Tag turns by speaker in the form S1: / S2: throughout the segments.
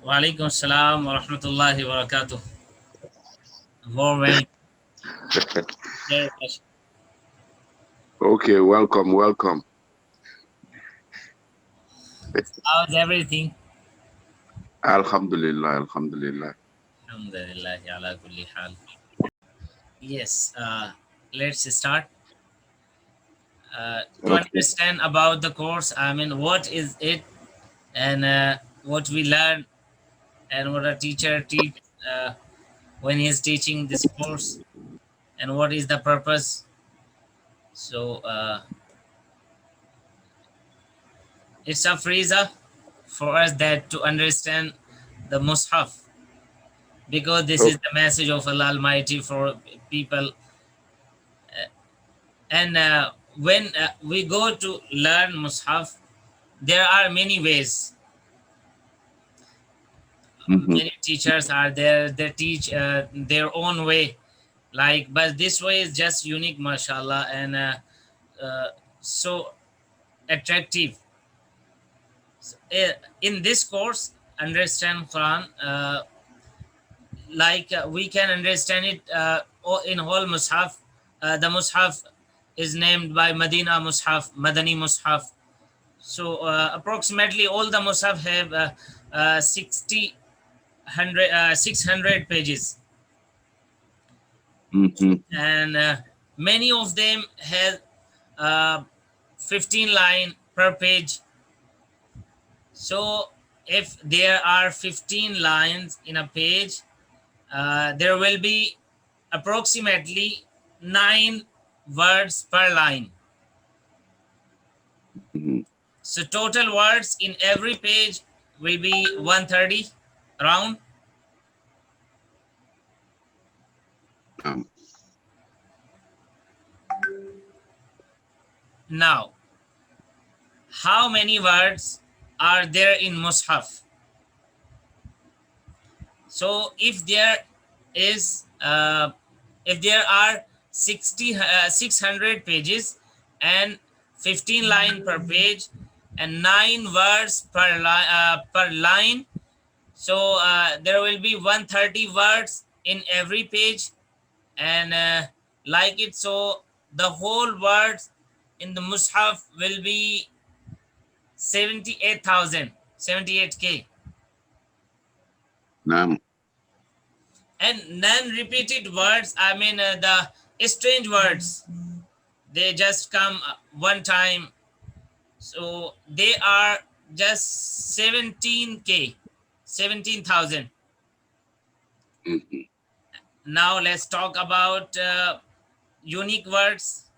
S1: وعلیکم السلام ورحمۃ اللہ وبرکاتہ. Warm welcome.
S2: Okay, welcome.
S1: How's everything?
S2: Alhamdulillah.
S1: Alhamdulillah ala kulli hal. Yes, let's start. To
S2: Okay.
S1: understand about the course, I mean, what is it, and what we learn, and what a teacher teach when he is teaching this course, and what is the purpose. So it's a freezer for us that to understand the Mus'haf, because this is
S2: Okay.
S1: the message of Allah Almighty for people. And when we go to learn Mus'haf, there are many ways.
S2: Mm-hmm.
S1: Many teachers are there, they teach their own way, like, but this way is just unique, mashallah, and so attractive. In this course, understand Quran, like we can understand it in whole Mus'haf. The Mus'haf is named by Medina Mus'haf, Madani Mus'haf. So approximately all the Mus'haf have 600 pages,
S2: Mm-hmm.
S1: and many of them have uh, 15 line per page. So if there are 15 lines in a page, there will be approximately 9 words per line.
S2: Mm-hmm.
S1: So total words in every page will be 130 around.
S2: Um,
S1: Now, how many words are there in Mus'haf? So is if there are 600 pages and 15 line per page and 9 words per line, so there will be 130 words in every page, and like it, so the whole words in the Mus'haf will be 78,000, 78K.
S2: um,
S1: And non-repeated words, I mean the strange words, they just come one time, so they are just 17K, 17,000.
S2: mm-hmm.
S1: Now let's talk about unique words,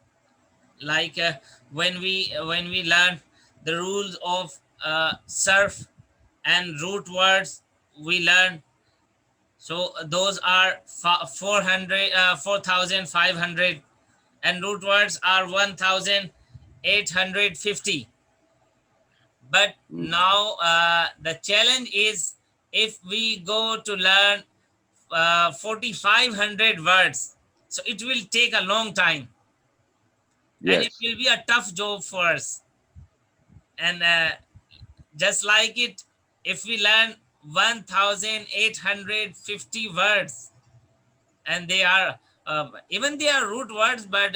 S1: like when we learn the rules of surf and root words, we learn. So those are 4,500, and root words are 1,850. But now the challenge is, if we go to learn 4,500 words, so it will take a long time, and it
S2: Yes.
S1: will be a tough job for us. And just like it, if we learn 1,850 words, and they are even they are root words, but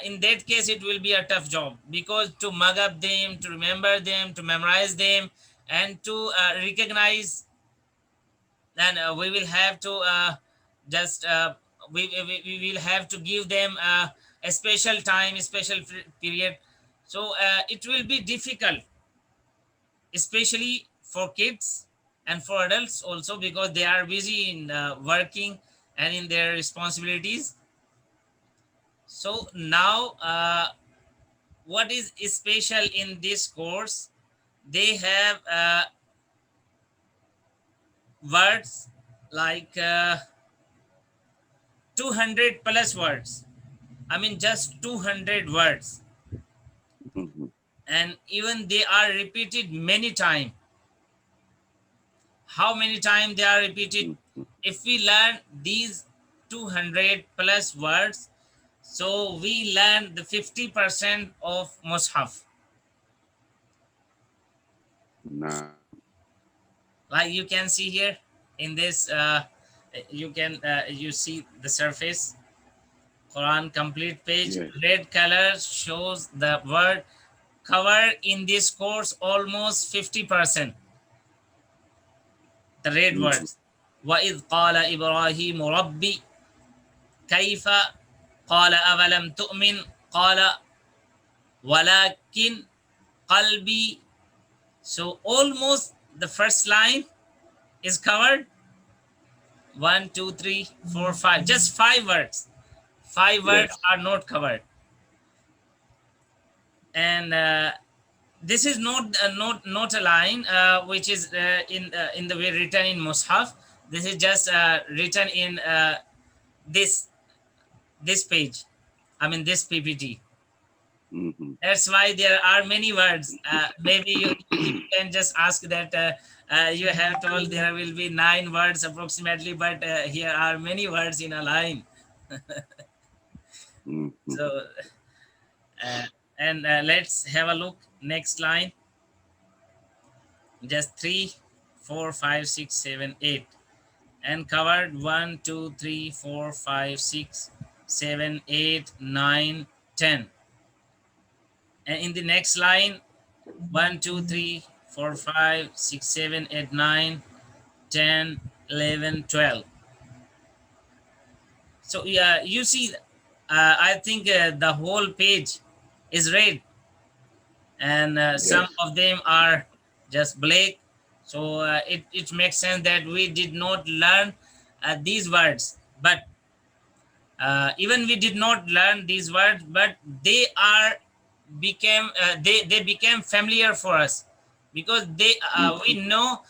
S1: in that case it will be a tough job, because to mug up them, to remember them, to memorize them, and to recognize, and we will have to just we will have to give them a special time, a special period. So it will be difficult, especially for kids and for adults also, because they are busy in working and in their responsibilities. So now what is special in this course, they have words like 200 plus words, I mean just 200 words,
S2: Mm-hmm.
S1: and even they are repeated many times. How many times they are repeated?
S2: Mm-hmm.
S1: If we learn these 200 plus words, so we learn the 50% of Mus'haf.
S2: Nah.
S1: Like you can see here in this, you see the surface, Quran complete page,
S2: Yes.
S1: red color shows the word cover in this course almost 50%. The red
S2: Mhm.
S1: words. وَإِذْ قَالَ إِبْرَاهِيمُ رَبِّ كَيْفَ قَالَ أَوَلَمْ تُؤْمِنْ قَالَ وَلَكِنْ قَلْبِي. So almost the first line is covered. One, two, three, four, five. Just five words. Five words
S2: Yes.
S1: are not covered. And this is not a line which is in the way written in Mus'haf. This is just written in this this page. I mean this PPT.
S2: Mhm.
S1: That's why there are many words. Maybe you can just ask that. You have told there will be 9 words approximately, but here are many words in a line.
S2: Mhm.
S1: So, uh, and let's have a look. Next line. Just three, four, five, six, seven, eight, and covered 1, 2, 3, 4, 5, 6, 7, 8, 9, 10. And in the next line, 1, 2, 3, 4, 5, 6, 7, 8, 9, 10, 11, 12. So yeah, you see, I think the whole page is red, and some
S2: Yes.
S1: of them are just black. So it makes sense that we did not learn these words. But even we did not learn these words, but they are became they became familiar for us, because we
S2: Mhm.
S1: know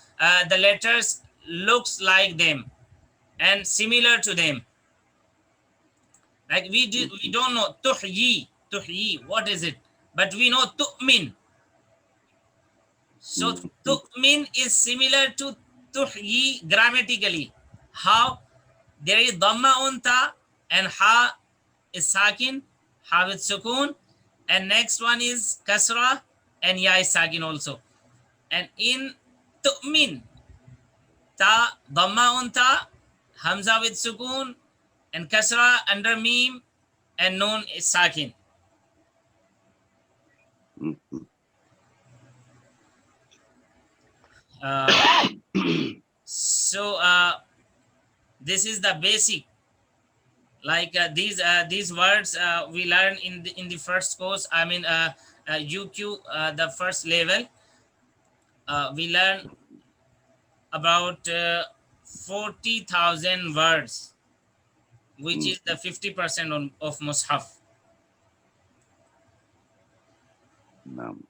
S1: the letters looks like them and similar to them. Like we
S2: Mhm.
S1: don't know tuhyi, what is it? But we know tu'min. So
S2: Mhm.
S1: tu'min is similar to tuhyi grammatically. How? There is dhamma on ta, and ha is sakin, ha with sukun, and next one is kasra, and ya is sakin also. And in tu'min, ta dhamma on ta, hamza with sukun, and kasra under mim, and noon is sakin.
S2: Mhm.
S1: Uh, so this is the basic. Like these words we learn in the first course. I mean UQ, the first level. We learn about 40,000 words, which is the
S2: Mhm.
S1: 50% of Mus'haf.
S2: Naam.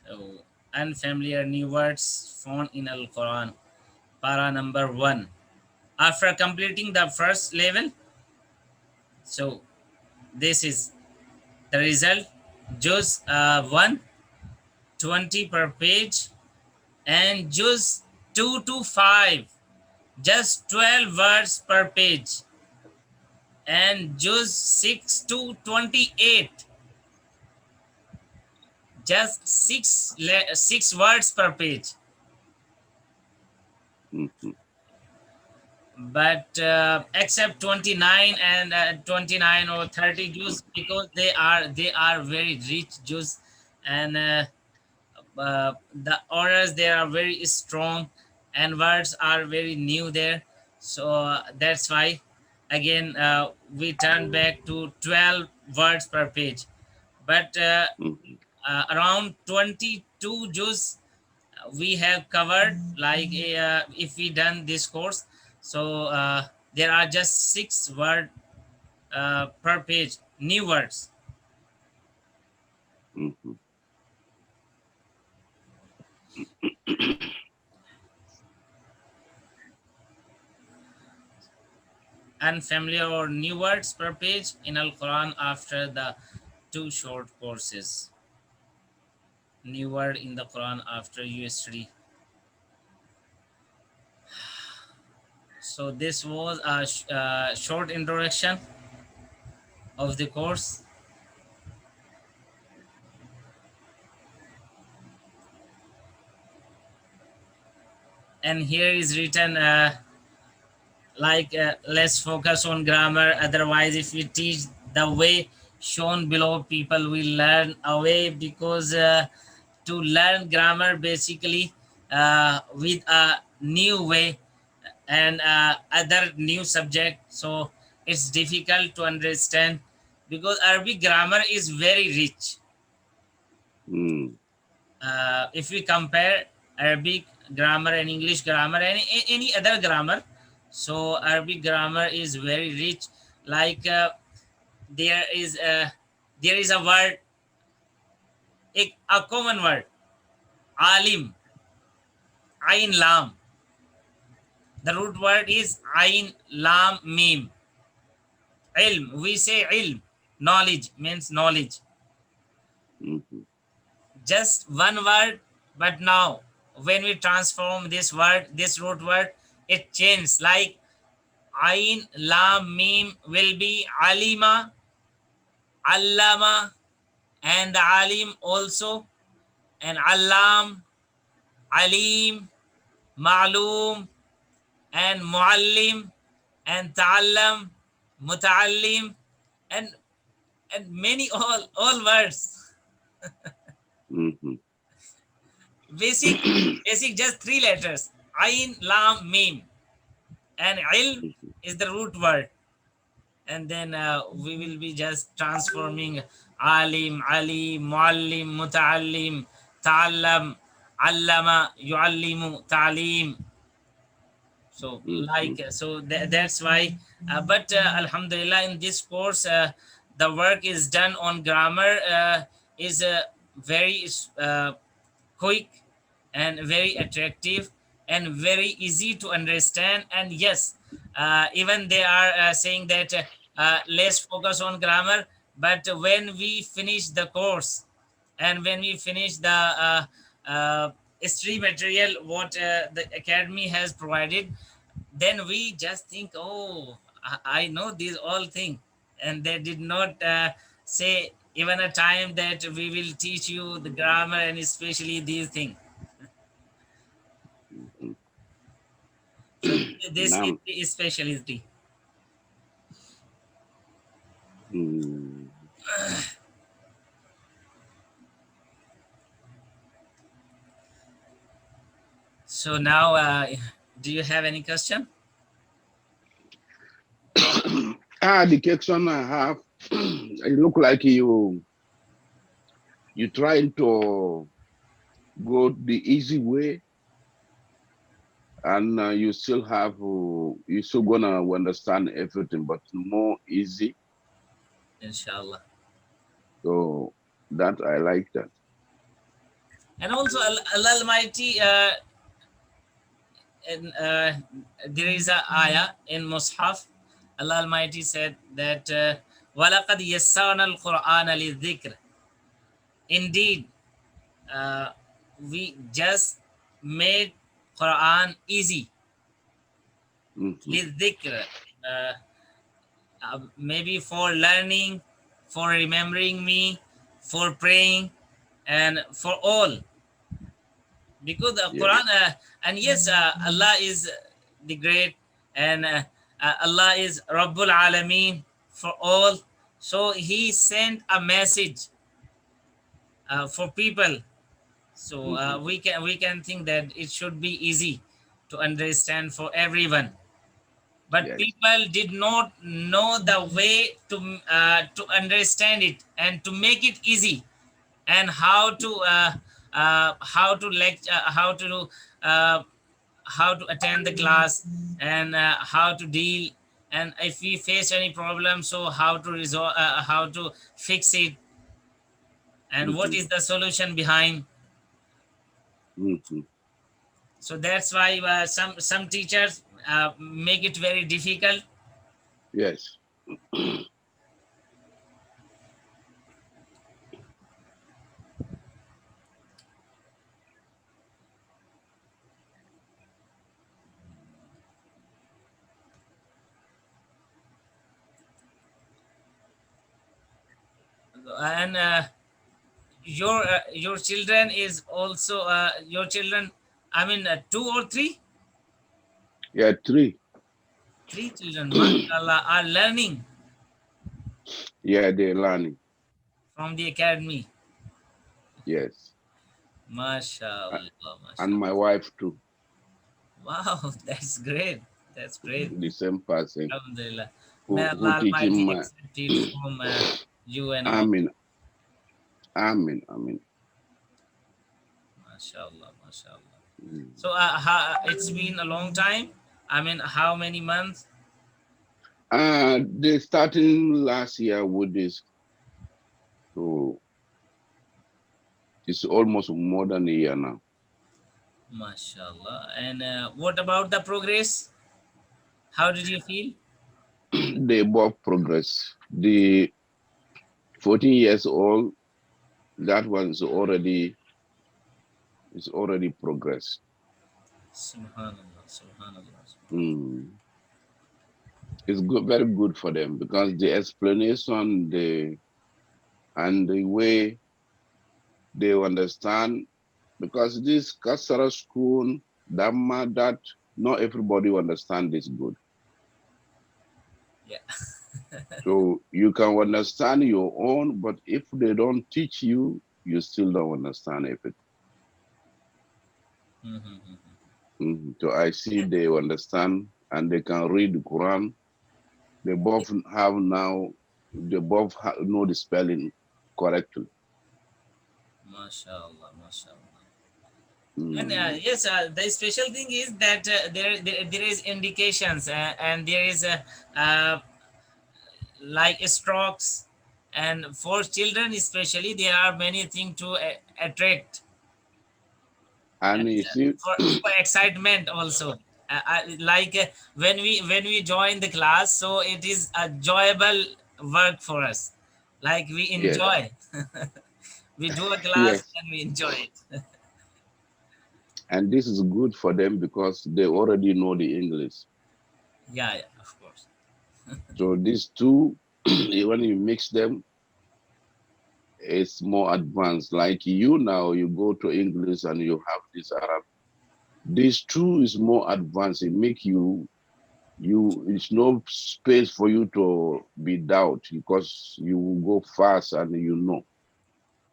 S1: So unfamiliar new words found in Al-Quran. Para number 1. After completing the first level, so this is the result. Juz 1, 20 per page, and Juz 2 to 5, just 12 words per page, and Juz 6 to 28, just 6 words per page.
S2: Mhm.
S1: But except 29 and 29 or 30 Juz, because they are very rich Juz, and the orders they are very strong, and words are very new there. So that's why again we turn back to 12 words per page. But
S2: Mhm.
S1: around 22 juz we have covered, like if we done this course. So there are just 6 word per page, new words.
S2: Mhm.
S1: Unfamiliar or new words per page in Al-Quran after the 2 short courses. New word in the Quran after you study. So this was a short introduction of the course. And here is written let's focus on grammar. Otherwise, if we teach the way shown below, people will learn away, because to learn grammar basically with a new way and other new subject, so it's difficult to understand, because Arabic grammar is very rich.
S2: Mm.
S1: If we compare Arabic grammar and English grammar and any other grammar, so Arabic grammar is very rich. Like there is a word, a common word, alim, ain lam. The root word is ain lam mim. Ilm, we say ilm, knowledge means knowledge.
S2: Mhm.
S1: Just one word, but now when we transform this word, this root word, it changes. Like ain lam mim will be alima, allama, and the alim also, and allam, alim, ma'lum, and muallim, and ta'allam, muta'allim, and many all words.
S2: Mhm.
S1: Basic just three letters, ain lam mim, and ilm is the root word. And then we will be just transforming alim, ali, muallim, mutaallim, ta'allam, allama, yuallimu, ta'lim. So
S2: Mhm.
S1: that's why but alhamdulillah, in this course the work is done on grammar is very quick and very attractive and very easy to understand. And yes, even they are saying that let's focus on grammar, but when we finish the course and when we finish the history material what the academy has provided, then we just think, oh, I know these all things. And they did not say even a time that we will teach you the grammar and especially these things.
S2: Mhm.
S1: So this is
S2: Naam.
S1: the specialty.
S2: Mm.
S1: So now do you have any question?
S2: The question I have, it look like you trying to go the easy way, and you still have you still gonna understand everything, but more easy.
S1: Inshallah.
S2: So that I like that.
S1: And also Allah Almighty in, there is a ayah in Mus'haf. Allah Almighty said that وَلَقَدْ يَسَّرْنَا الْقُرْآنَ لِلذِّكْرِ. Indeed, uh, we just made Quran easy.
S2: Mhm.
S1: لِلذِّكْرِ, maybe for learning, for remembering me, for praying, and for all. Because the
S2: Yes.
S1: Quran, and yes, Allah is the great, and Allah is Rabbul Alameen for all. So He sent a message for people. So
S2: Mhm.
S1: we can think that it should be easy to understand for everyone. But
S2: Yes.
S1: people did not know the way to understand it and to make it easy, and how to lecture, uh, how to attend the class, and how to deal, and if we face any problem, so how to resolve, how to fix it, and what
S2: Mhm.
S1: is the solution behind.
S2: Mhm.
S1: So that's why some teachers make it very difficult.
S2: Yes.
S1: And your children is also your children, I mean 2 or 3.
S2: Yeah, 3.
S1: 3 children, mashallah, are learning
S2: Yeah, they're learning.
S1: from the academy.
S2: Yes.
S1: Mashallah,
S2: And
S1: mashallah.
S2: my wife too.
S1: Wow, that's great. That's great.
S2: The same person
S1: Alhamdulillah. May
S2: who
S1: Allah
S2: teaching
S1: Almighty
S2: my
S1: accept it from you and all.
S2: Amin. Amin. Amin.
S1: Mashallah, mashallah.
S2: Mm.
S1: So it's been a long time. I mean, how many months?
S2: They starting last year with this. So it's almost more than a year now.
S1: Mashallah. And what about the progress? How did you feel?
S2: They both progress. The 14 years old, that one's already progressed.
S1: Subhanallah, subhanallah.
S2: Mm. It's good, very good for them because the explanation, and the way they understand, because this Kasara school, Dhamma, that not everybody understand this good.
S1: Yeah.
S2: So you can understand your own, but if they don't teach you, you still don't understand everything. So I see they understand and they can read the Quran. They both have now, they both know the spelling correctly.
S1: Mashallah, mashallah.
S2: Mm.
S1: And yes, the special thing is that there is indications and there is like strokes, and for children especially there are many things to attract, and
S2: And you see,
S1: for excitement also. Like when we join the class, so it is a enjoyable work for us, like we
S2: yes,
S1: enjoy. We do a class
S2: yes.
S1: and we enjoy it.
S2: And this is good for them because they already know the English.
S1: Yeah, yeah, of course.
S2: So these two, when you mix them, it's more advanced. Like you now, you go to English and you have this Arab. This two is more advanced. It make it's no space for you to be doubt because you will go fast and you know.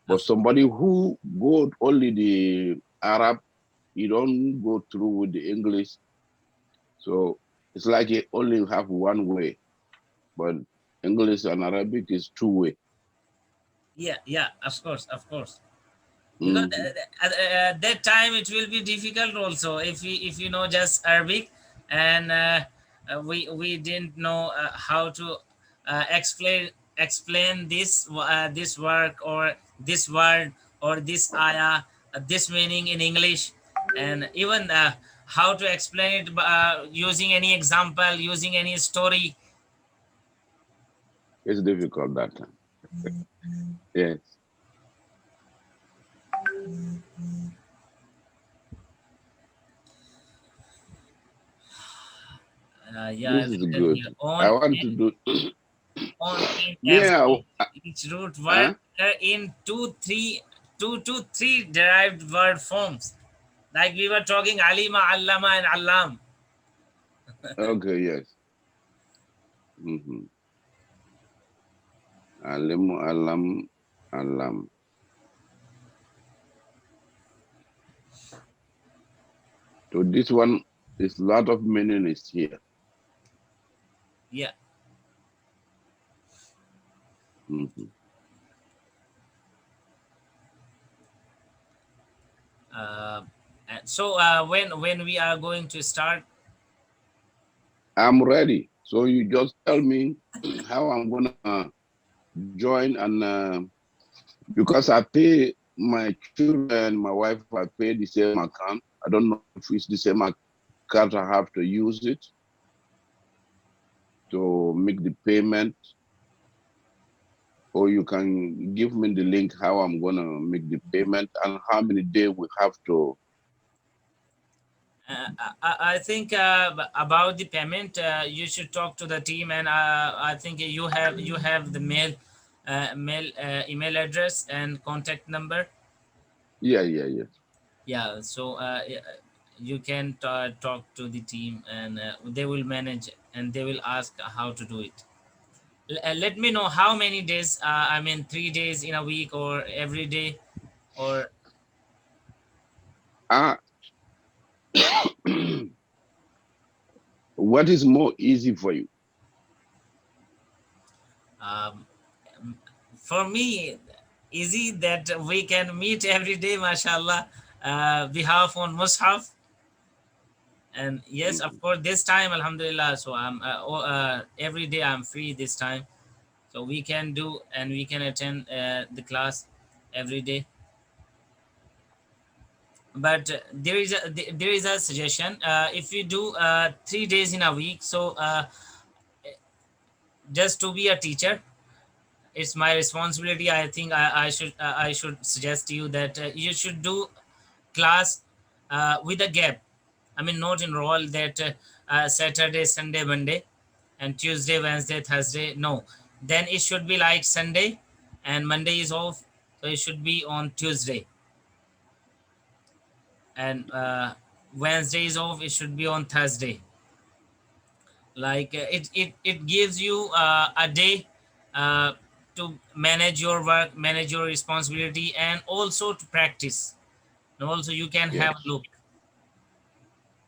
S2: But somebody who go only the Arab, you don't go through with the English. So it's like you only have one way, but English and Arabic is two-way.
S1: Yeah, yeah, of course, of course. Because
S2: Mm-hmm.
S1: at that time it will be difficult also if you know just Arabic, and we didn't know how to explain this work or this word or this ayah, this meaning in English, and even how to explain it using any example, using any story.
S2: It's difficult that time. Yes.
S1: Yeah,
S2: This is
S1: written
S2: good.
S1: here
S2: I want to do.
S1: on in
S2: Yeah.
S1: each root word
S2: Huh?
S1: in two to three derived word forms. Like we were talking alima, allama, and allam.
S2: Okay. Yes. Mm-hmm. Alim, alam, alam. So this one is a lot of meaning is here.
S1: Yeah.
S2: Mm-hmm.
S1: So when we are going to start?
S2: I'm ready. So you just tell me how I'm gonna join, and because I pay my children, my wife, I pay the same account. I don't know if it's the same account I have to use it to make the payment, or you can give me the link how I'm gonna make the payment and how many days we have to.
S1: I think about the payment, you should talk to the team, and I think you have the email address and contact number.
S2: Yeah, yeah, yeah.
S1: Yeah, so you can talk to the team, and they will manage, and they will ask how to do it. Let me know how many days, I mean 3 days in a week, or every day, or
S2: Ah, what is more easy for you?
S1: um, for me, easy that we can meet every day, mashallah, behalf on mushaf. And yes, of
S2: Mhm.
S1: course, this time, alhamdulillah, so I'm every day I'm free this time, so we can do, and we can attend the class every day. But there is a suggestion, if you do 3 days in a week, so just to be a teacher, it's my responsibility. I think I should suggest to you that you should do class with a gap. I mean, not in roll that Saturday, Sunday, Monday, and Tuesday, Wednesday, Thursday. No, then it should be like Sunday, and Monday is off, so it should be on Tuesday, and Wednesday is off. It should be on Thursday. Like it gives you a day uh, to manage your work, manage your responsibility, and also to practice, and also you can have a
S2: Yes,
S1: look.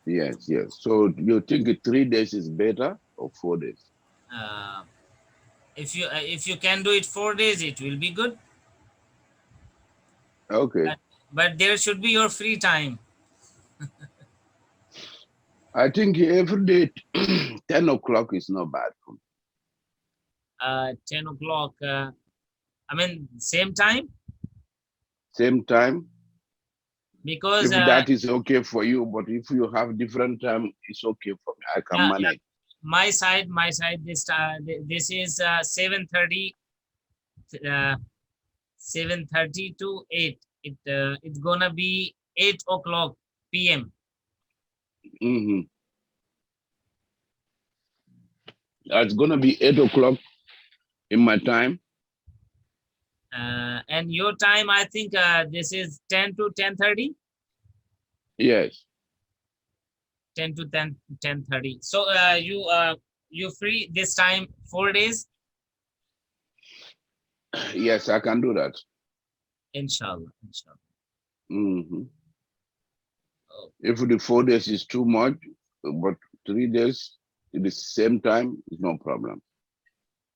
S2: yes, yes. So you think 3 days is better or 4 days?
S1: uh, if you can do it 4 days, it will be good.
S2: Okay.
S1: but, but there should be your free time.
S2: I think every day 10 o'clock is not bad for me.
S1: 10 o'clock, I mean same time,
S2: Same time.
S1: because
S2: If that is okay for you, but if you have different time, it's okay for me. I can
S1: yeah, yeah,
S2: manage.
S1: my side, this is 7:30, uh, 7:30 to 8. It's gonna be 8 o'clock p.m.
S2: Hmm. It's gonna be 8 o'clock in my time.
S1: And your time, I think this is 10 to 10:30.
S2: Yes.
S1: 10 to 10:30. So you free this time 4 days,
S2: Yes, I can do that.
S1: inshallah, inshallah.
S2: Hmm.
S1: Oh.
S2: If the 4 days is too much, but 3 days at the same time is no problem.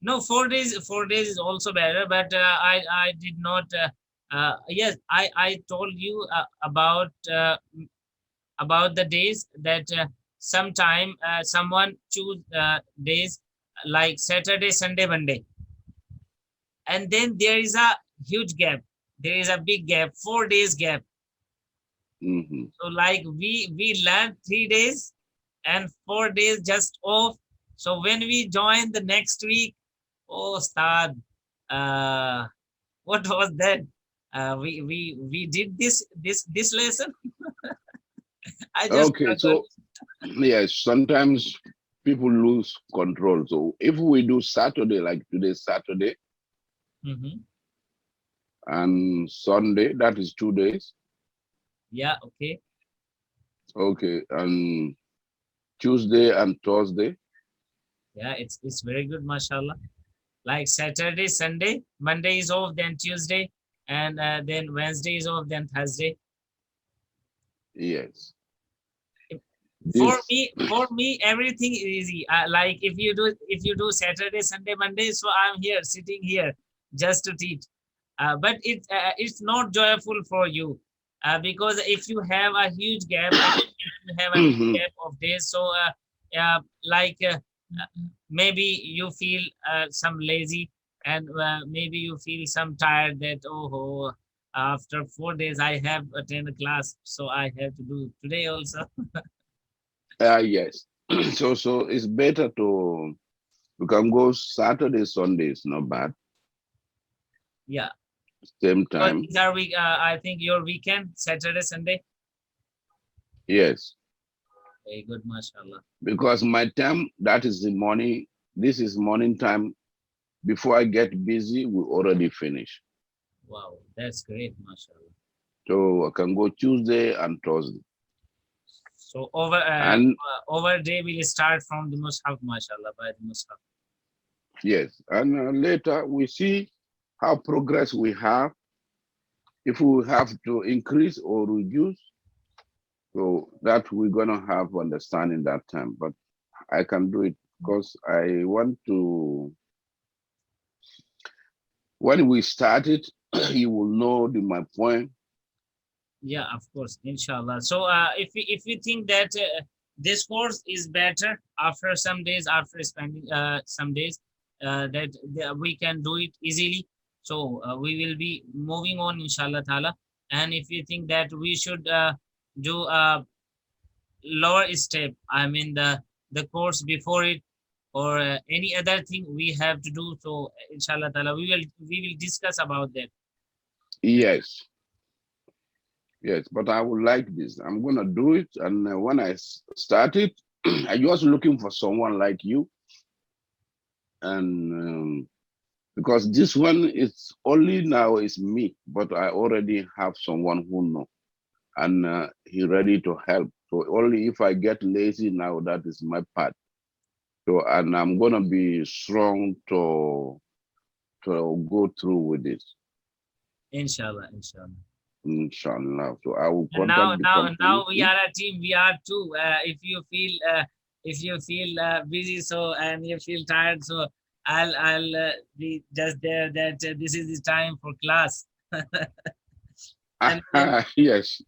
S1: No, 4 days is also better, but I did not yes, I told you about the days that sometime someone choose days like Saturday, Sunday, Monday, and then there is a huge gap. There is a big gap, 4 days gap.
S2: Hmm.
S1: So like we learned 3 days and 4 days just off. So when we join the next week, oh Ustadh, uh, what was that? We did this lesson. I just
S2: Okay,
S1: struggled.
S2: so yes, sometimes people lose control. So if we do Saturday, like today, Saturday
S1: Hmm.
S2: and Sunday, that is 2 days.
S1: Yeah, okay.
S2: Okay, and Tuesday and Thursday.
S1: Yeah, it's very good, mashallah. Like Saturday, Sunday, Monday is off, then Tuesday, and then Wednesday is off, then Thursday.
S2: Yes.
S1: For
S2: This.
S1: me, for me, everything is easy. Like if you do Saturday, Sunday, Monday, so I'm here sitting here just to teach. But it's not joyful for you, because if you have a huge gap, if you have a huge
S2: Mhm.
S1: gap of days, so like maybe you feel some lazy, and maybe you feel some tired that, oh, after 4 days I have attended class, so I have to do today also.
S2: Yes. So it's better to we can go Saturday, Sunday is not bad.
S1: Yeah,
S2: Same
S1: because
S2: time.
S1: these are week. I think your weekend, Saturday, Sunday.
S2: Yes.
S1: Very good, mashallah.
S2: Because my time, that is the morning. This is morning time. Before I get busy, we already finish.
S1: Wow, that's great, mashallah.
S2: So I can go Tuesday and Thursday.
S1: So
S2: And
S1: over day will start from the mushaf, mashallah, by the mushaf.
S2: yes, and later we see how progress we have, if we have to increase or reduce. So that we're gonna have understanding that time. But I can do it because I want to. When we started, you will know my point.
S1: Yeah, of course, inshallah. So if you think that this course is better after some days, after spending some days, that we can do it easily. So we will be moving on, inshallah ta'ala. And if you think that we should do a lower step, I mean the course before it, or any other thing we have to do, so inshallah ta'ala we will discuss about that.
S2: Yes, yes, but I would like this. I'm gonna do it, and when I started, I was looking for someone like you, and because this one is only now is me, but I already have someone who know, and he ready to help. So only if I get lazy now, that is my part. So, and I'm gonna be strong to go through with this,
S1: Inshallah, inshallah.
S2: inshallah. So I will
S1: And now
S2: contact the
S1: now we
S2: company.
S1: are a team, we are two. If you feel busy, so and you feel tired, so I'll be just there that this is the time for class. and maybe,
S2: Yes,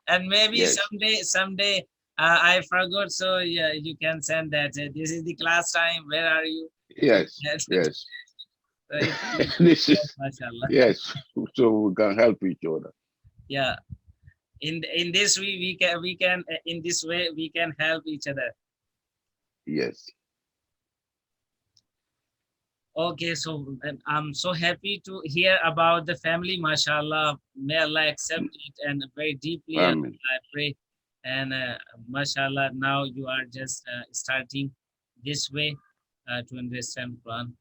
S1: and maybe
S2: yes,
S1: someday I forgot, so yeah, you can send that this is the class time, where are you?
S2: yes,
S1: So
S2: yes.
S1: it will be
S2: This
S1: yes,
S2: is
S1: mashallah.
S2: yes. So we can help each other.
S1: Yeah, in this we can in this way we can help each other.
S2: Yes.
S1: Okay, so I'm so happy to hear about the family, mashallah. May Allah accept it and very deeply, and
S2: Amen.
S1: I pray. And mashallah, now you are just starting this way to understand Quran.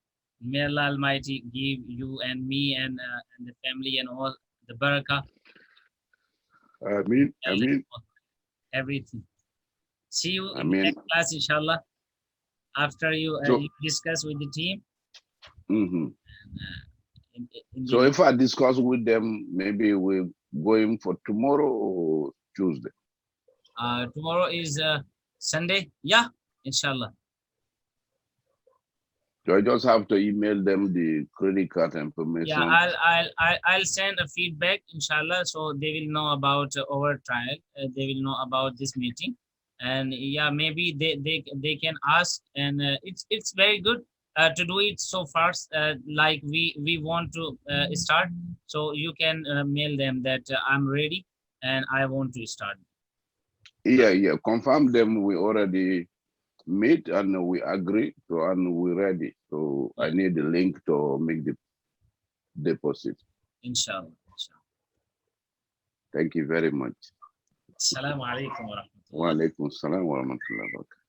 S1: May Allah Almighty give you and me and the family and all the barakah,
S2: Amen.
S1: and
S2: Amen.
S1: everything. See you in the
S2: Amen.
S1: next class, inshallah. After
S2: So,
S1: you discuss with the team.
S2: mhm.
S1: In
S2: So
S1: the
S2: if I discuss with them, maybe we're going for tomorrow or Tuesday.
S1: tomorrow is Sunday. Yeah, inshallah.
S2: So I just have to email them the credit card
S1: Yeah,
S2: information.
S1: I'll send a feedback, inshallah, so they will know about our trial. They will know about this meeting, and yeah, maybe they can ask, and it's very good to do it so fast. Like we want to start, so you can mail them that I'm ready and I want to start.
S2: Yeah, yeah. Confirm them. We already meet and we agree. So and we're ready. So I
S1: Yeah,
S2: need the link to make the deposit.
S1: inshallah. Inshallah.
S2: Thank you very much.
S1: Assalamu alaikum wa
S2: Wa
S1: rahmatullah.
S2: alaikum salam wa rahmatullahi wa barakatuh.